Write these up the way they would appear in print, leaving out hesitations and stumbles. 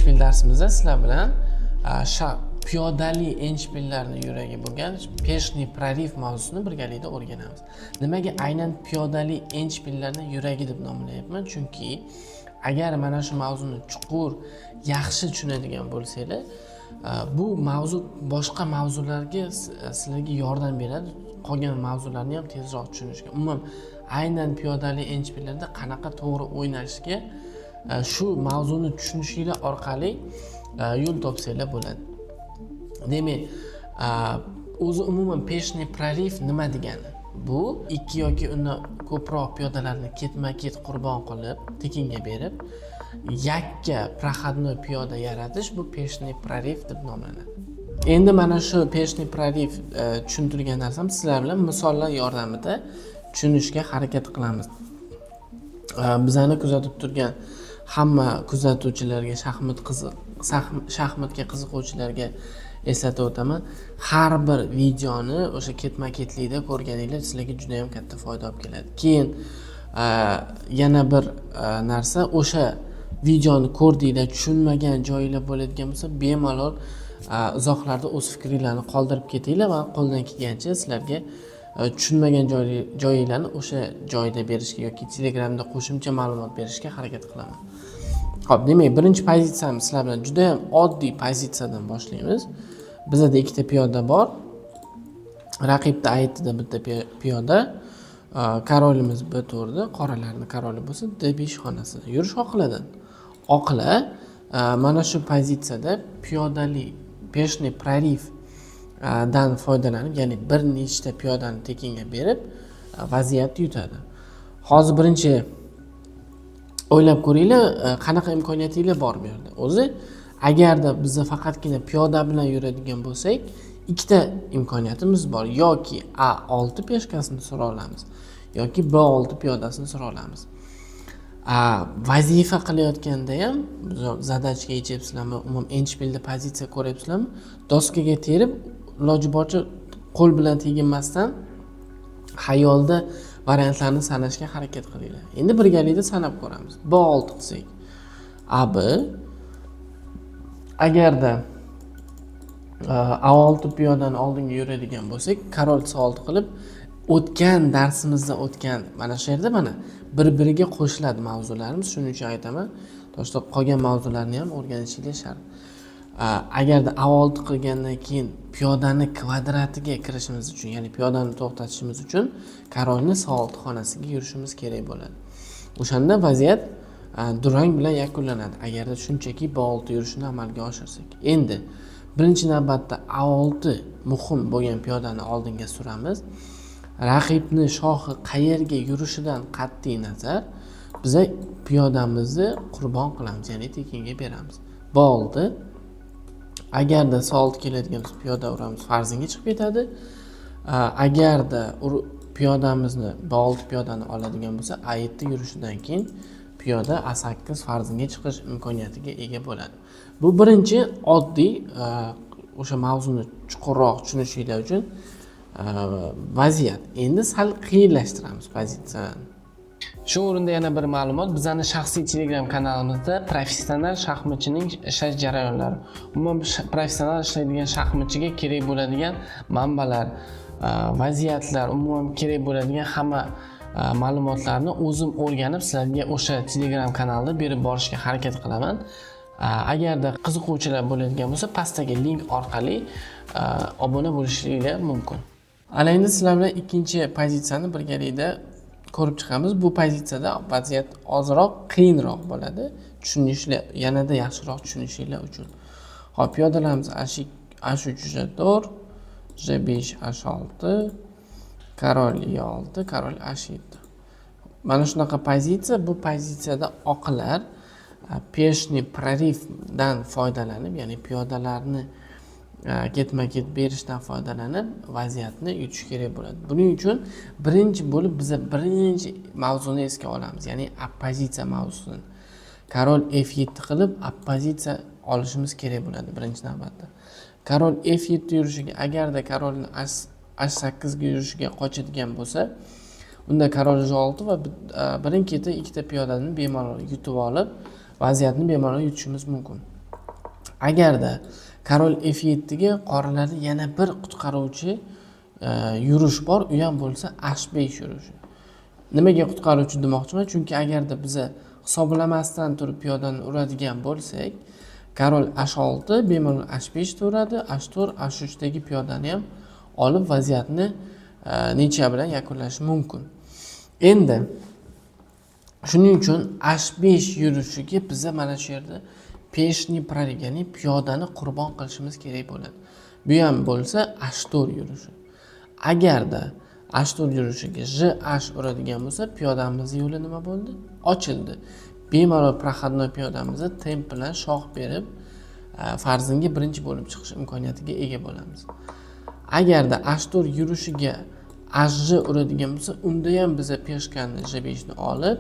endshpil darsimizda sizlar bilan piyodali endshpillarni yuragi bo'lgan peshni proriv mavzusini birgalikda o'rganamiz. Nimaga aynan piyodali endshpillarni yuragi deb nomlayapman? Chunki agar mana shu mavzuni chuqur, yaxshi tushunadigan bo'lsanglar, bu mavzu boshqa mavzularga sizlarga yordam beradi. Qolgan mavzularni ham tezroq tushunishga. Umuman aynan piyodali endshpillarda qanaqa to'g'ri o'ynashga shu mavzuni tushunishinglar orqali yo'l topsanglar bo'ladi. Demak, o'zi umuman peshni proriv nima degani? Bu ikki yoki undan ko'proq piyodalarni ketma-ket qurbon qilib, tekinga berib, yakka prohodnoy piyoda yaratish bu peshni proriv deb nomlanadi. Endi mana shu peshni proriv tushuntirgan narsam sizlar bilan misollar yordamida tushunishga harakat qilamiz. Bizani kuzatib turgan hamma kuzatuvchilarga, shaxmatga qiziquvchilarga eslatib o'taman. Har bir videoni o'sha ketma-ketlikda ko'rganinglar sizlarga juda ham katta foyda olib keladi. Keyin yana bir narsa, o'sha videoni ko'rdinglar, tushunmagan joyinglar bo'ladigan bo'lsa, bemalol izohlarda o'z fikringlarni qoldirib ketinglar va qo'ldan kelgancha sizlarga tushunmagan joyinglarni o'sha joyda berishga yoki Telegramda qo'shimcha ma'lumot berishga harakat qilaman. Xo'p, demak, birinchi pozitsiyamiz sizlar bilan juda ham oddiy pozitsiyadan boshlaymiz. Bizda ikkita piyoda bor. Raqibda aytida bitta piyoda. Karolimiz B4da, qoralarning karoli bo'lsa D5 xonasida. Yurish oqiladan. Oqila mana shu pozitsiyada piyodali peshni proriv dan foydalanib, ya'ni bir nechta piyodani tekinga berib vaziyatni yutadi. Hozir birinchi o'ylab ko'ringlar, qanaqa imkoniyatinglar bor bu yerda. O'zi agarda biz faqatgina piyoda bilan yuradigan bo'lsak, ikkita imkoniyatimiz bor. Yoki A6 peshkasini sura olamiz, yoki B6 piyodasini sura olamiz. Vazifa qilayotganda ham, zadachiga yechyapsizlarmi, umuman endshpilda pozitsiya ko'ryapsizlarmi, doskaga terib, iloji boricha qo'l bilan teginmasdan xayolda variantlarni sanashga harakat qilinglar. Endi birgalikda sanab ko'ramiz. B6 qilsak, AB agarda A6 piyodani oldinga yuradigan bo'lsak, karol C6 qilib, o'tgan darsimizda o'tgan mana shu yerda mana bir-biriga qo'shiladi mavzularimiz. Shuning uchun aytaman, do'stlar, qolgan mavzularni ham o'rganishingiz shart. Agarda A6 qilgandan keyin piyodani kvadratiga kirishimiz uchun, ya'ni piyodani to'xtatishimiz uchun karolni C6 xonasiga yurishimiz kerak bo'ladi. O'shanda vaziyat durang bilan yakunlanadi. Agarda shunchaki B6 yurishini amalga oshirsak. Endi birinchi navbatda A6 muhim bo'lgan piyodani oldinga suramiz. Raqibni shohi qayerga yurishidan qat'iy nazar biz piyodamizni qurbon qilamiz, ya'ni tekinga beramiz. B6 agarda C6 keladigan bo'lsa piyoda uramiz, farzinga chiqib ketadi. Agarda piyodamizni B6 piyodani oladigan bo'lsa, A7 yurishidan keyin piyoda A8 farzinga chiqish imkoniyatiga ega bo'ladi. Bu birinchi oddiy o'sha mavzuni chuqurroq tushunishinglar uchun vaziyat. Endi sal qiyinlashtiramiz pozitsiyani. Shu o'rinda yana bir ma'lumot, bizning shaxsiy Telegram kanalimizda professional shaxmatchining ishlash jarayonlari, umuman professional ishlaydigan shaxmatchiga kerak bo'ladigan manbalar, vaziyatlar, umuman kerak bo'ladigan hamma ma'lumotlarni o'zim o'rganib sizlarga o'sha Telegram kanalda berib borishga harakat qilaman. Agarda qiziquvchilar bo'ladigan bo'lsa, pastdagi link orqali obuna bo'lishingiz mumkin. Ana endi sizlar bilan ikkinchi pozitsiyani birgalikda ko'rib chiqamiz. Bu pozitsiyada vaziyat ozroq qiyinroq bo'ladi. Tushunishlar yanada yaxshiroq tushunishinglar uchun. Xo'p, piyodalarimiz H3 J4, J5 H6, karol E6, karol H7. Mana shunaqa pozitsiya. Bu pozitsiyada oqlar peshni prorivdan foydalanib, ya'ni piyodalarni ketma-ket berishdan foydalanib vaziyatni yutish kerak bo'ladi. Buning uchun birinchi bo'lib biz birinchi mavzuni esga olamiz, ya'ni oppozitsiya mavzusini. Karol F7 qilib oppozitsiya olishimiz kerak bo'ladi birinchi navbatda. Karol F7 yurishiga, agarda karolni H8 ga yurishiga qochadigan bo'lsa, unda karol J6 va birin-ketin ikkita piyodani bemalol yutib olib, vaziyatni bemalol yutishimiz mumkin. Agarda Karol F7 ga qoralarda yana bir qutqaruvchi yurish bor, u ham bo'lsa H5 yurishi. Nimaga qutqaruvchi demoqchiman? Chunki agarda biz hisoblamasdan turib piyodani uradigan bo'lsak, Karol H6 bemalol H5 da uradi, H4, H3 dagi piyodani ham olib vaziyatni necha bilan yakunlashi mumkin. Endi shuning uchun H5 yurishiga biz mana shu yerda peshni proriv, ya'ni piyodani qurbon qilishimiz kerak bo'ladi. Bu ham bo'lsa H4 yurishi. Agarda H4 yurishiga JH uradigan bo'lsa, piyodamiz yo'li nima bo'ldi? Ochildi. Bemalol proxodnoy piyodamizni temp bilan shoh berib, farzinga birinchi bo'lib chiqish imkoniyatiga ega bo'lamiz. Agarda H4 yurishiga HJ uradigan bo'lsa, unda ham biz peshkani J5 ni olib,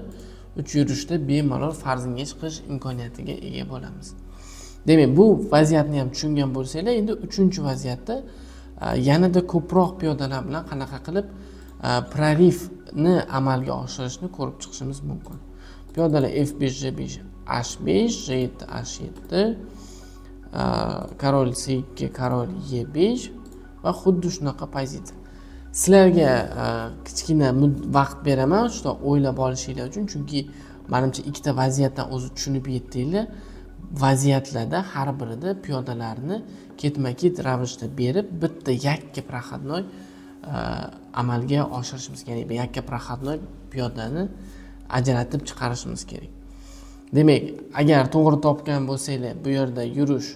3 yurishda bemalol farzinga chiqish imkoniyatiga ega bo'lamiz. Demak, bu vaziyatni ham tushungan bo'lsanglar, endi 3-vaziyatda yanada ko'proq piyodalar bilan qanaqa qilib prorivni amalga oshirishni ko'rib chiqishimiz mumkin. Piyodalar F5, J5, H5, J7, H7, Karol C2, Karol E5 va xuddi shunaqa pozitsiya. Sizlarga kichkina vaqt beraman, shu o'ylab olishinglar uchun, chunki menimcha ikkita vaziyatdan o'zi tushunib yetdinglar. Vaziyatlarda har birida piyodalarni ketma-ket ravishda berib, bitta yakka proxodnoy amalga oshirishimiz kerak. Yakka proxodnoy piyodani ajratib chiqarishimiz kerak. Demak, agar to'g'ri topgan bo'lsanglar, bu yerda yurish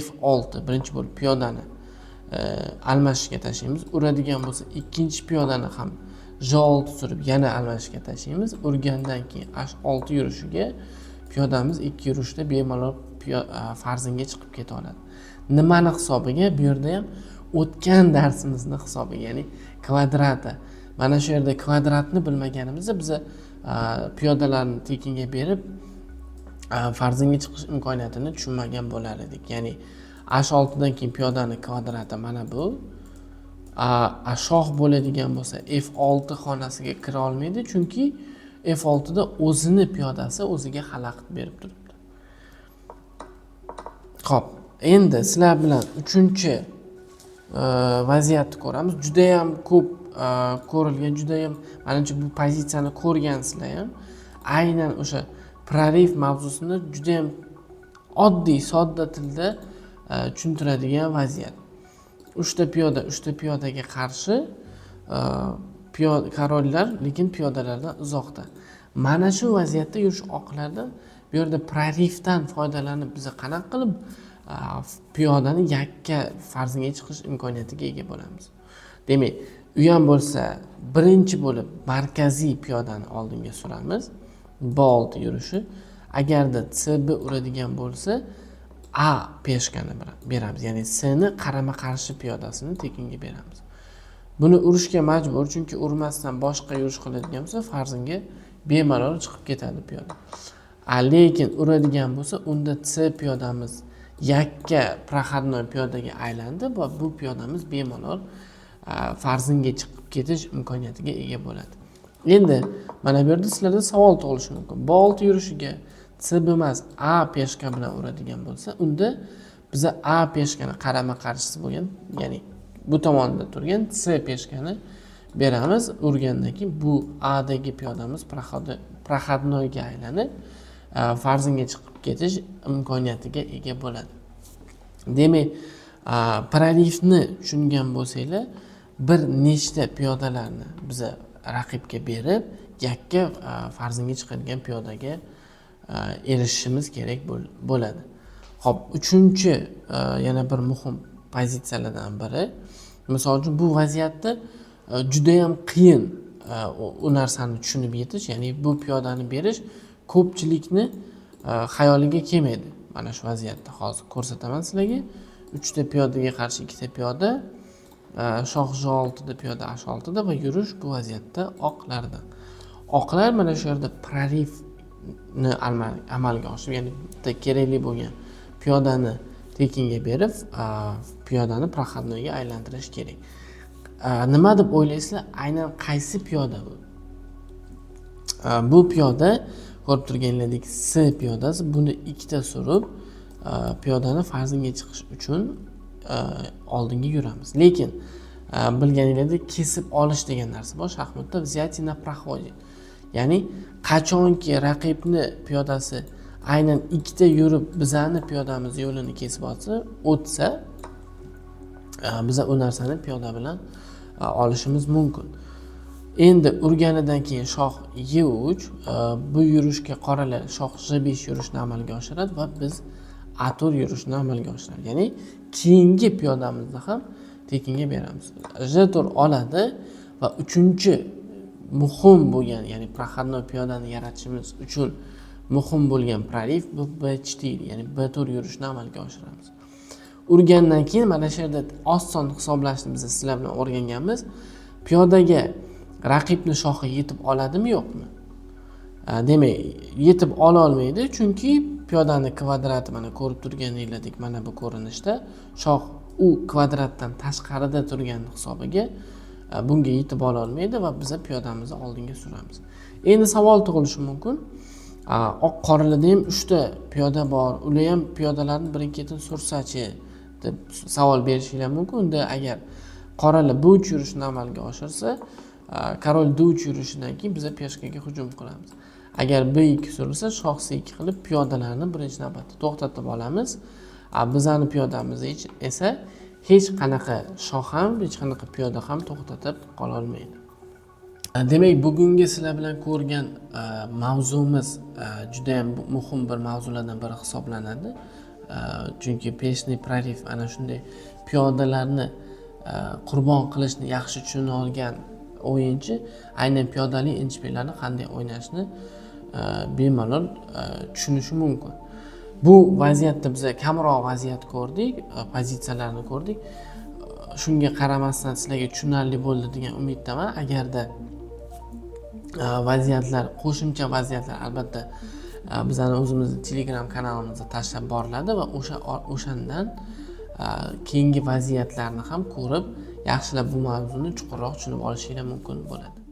F6 birinchi bo'lib piyodani almashishga tashlaymiz. Uradigan bo'lsa, ikkinchi piyodani ham J6 surib yana almashishga tashlaymiz. Urgandan keyin H6 yurishiga piyodamiz 2 yurishda bemalol farzinga chiqib keta oladi. Nimani hisobiga? Bu yerda ham o'tgan darsimizni hisobiga, ya'ni kvadrati. Mana shu yerda kvadratni bilmaganimizda biz piyodalarni tekinga berib farzinga chiqish imkoniyatini tushunmagan bo'lar edik. Ya'ni H6 dan keyin piyodani kvadrati mana bu. Shoh bo'ladigan bo'lsa F6 xonasiga kira olmaydi, chunki F6 da o'zini piyodasi o'ziga xalaqit berib turibdi. Xo'p, endi sizlar bilan 3-vaziyatni ko'ramiz. Juda ham ko'p ko'rilgan, juda ham menimcha bu pozitsiyani ko'rgansizlar ham. Aynan o'sha proriv mavzusini juda ham oddiy, sodda tilda tushuntiradigan vaziyat. 3 ta piyoda 3 ta piyodaga qarshi karollar, lekin piyodalardan uzoqda. Mana shu vaziyatda yurish oqlardan bu yerda prorivdan foydalanib biz qanaqa qilib piyodani yakka farzinga chiqish imkoniyatiga ega bo'lamiz. Demak, u ham bo'lsa birinchi bo'lib markaziy piyodani oldinga suramiz. B6 yurishi. Agarda CB uradigan bo'lsa, A peshkani beramiz. Ya'ni C ni qarama-qarshi piyodasini tekinga beramiz. Buni urishga majbur, chunki urmasdan boshqa yurish qiladigan bo'lsa, farzinga bemalol chiqib ketadi piyoda. Lekin uradigan bo'lsa, unda C piyodamiz yakka proxodnoy piyodaga aylandi va bu piyodamiz bemalol farzinga chiqib ketish imkoniyatiga ega bo'ladi. Endi mana bu yerda sizlarda savol tug'ilishi mumkin. B6 yurishiga C emas A peshka bilan uradigan bo'lsa, unda biza A peshkani qarama-qarshisi bo'lgan, ya'ni bu tomonda turgan C peshkani beramiz. Urgandan keyin bu A dagi piyodamiz proxodnoyga aylanib farzinga chiqib ketish imkoniyatiga ega bo'ladi. Demak, prorivni tushungan bo'lsanglar, bir nechta piyodalarni biz raqibga berib, yakka farzinga chiqadigan piyodaga erishishimiz kerak bo'ladi. Xo'p, 3-chi yana bir muhim pozitsiyalardan biri, misol uchun bu vaziyatda juda ham qiyin u narsani tushunib yetish, ya'ni bu piyodani berish ko'pchilikni xayoliga kelmaydi. Mana shu vaziyatda hozir ko'rsataman sizlarga. 3 ta piyodaga qarshi 2 ta piyoda, shoh J6 da piyoda H6 da va yurish bu vaziyatda oqlardan. Oqlar mana shu yerda prorivni amalga oshirib, ya'ni bitta kerakli bo'lgan piyodani tekinga berib, piyodani proxodnoyga aylantirish kerak. Nima deb o'ylaysizlar? Aynan qaysi piyoda bu? Bu piyoda ko'rib turganinglardek C piyodasi, buni ikkita surib piyodani farzinga chiqish uchun oldinga yuramiz. Lekin bilganinglardek kesib olish degan narsa bor shaxmatda, взятие на проходе. Ya'ni qachonki raqibni piyodasi aynan ikkita yurib bizani piyodamiz yo'lini kesib o'tsa, biz u narsani piyoda bilan olishimiz mumkin. Endi urganidan keyin shoh E3 bu yurishga qoralar shoh G5 yurishni amalga oshiradi va biz A4 yurishni amalga oshiradi. Ya'ni keyingi piyodamizni ham tekinga beramiz. G4 oladi va uchinchi muhim bo'lgan, ya'ni proxodnoy piyodani yaratishimiz uchun muhim bo'lgan prorив bu B4, ya'ni B4 yurishni amalga oshiramiz. Urgandan keyin mana shu yerda oson hisoblashni biz sizlar bilan o'rganganmiz. Piyodaga raqibni shohi yetib oladimi yo'qmi? Demak, yetib ola olmaydi, chunki piyodani kvadrati mana ko'rib turganinglardek mana bu ko'rinishda shoh u kvadratdan tashqarida turgan hisobiga bunga yetib ola olmaydi va biz piyodamizni oldinga suramiz. Endi savol tug'ilishi mumkin. Oq qoralarda ham 3 ta piyoda bor, ular ham piyodalarni birin-ketin sursachi deb savol berishingiz mumkin. Unda agar qoralar bu 3 yurishni amalga oshirsa, korol D3 yurishidan keyin biz peshkaga hujum qilamiz. Agar B2 surilsa, shoh C2 qilib piyodalarni birinchi navbatda to'xtatib olamiz. Bizani piyodamiz esa hech qanaqa shoh ham, hech qanaqa piyoda ham to'xtatib qola olmaydi. Demak, bugungi sizlar bilan ko'rgan mavzumiz juda ham muhim bir mavzulardan biri hisoblanadi. Chunki peshni prorив ana shunday piyodalarni qurbon qilishni yaxshi tushuna olgan o'yinchi aynan piyodali inchpellarni qanday o'ynashni bemalol tushunishi mumkin. Bu vaziyatda biz kamroq vaziyat ko'rdik, pozitsiyalarni ko'rdik. Shunga qaramasdan sizlarga tushunarli bo'ldi degan umiddaman. Agarda vaziyatlar, qo'shimcha vaziyatlar albatta bizning o'zimizning Telegram kanalimizda tashlab boriladi va o'shandan keyingi vaziyatlarni ham ko'rib, yaxshilab bu mavzuni chuqurroq tushunib olishingiz mumkin bo'ladi.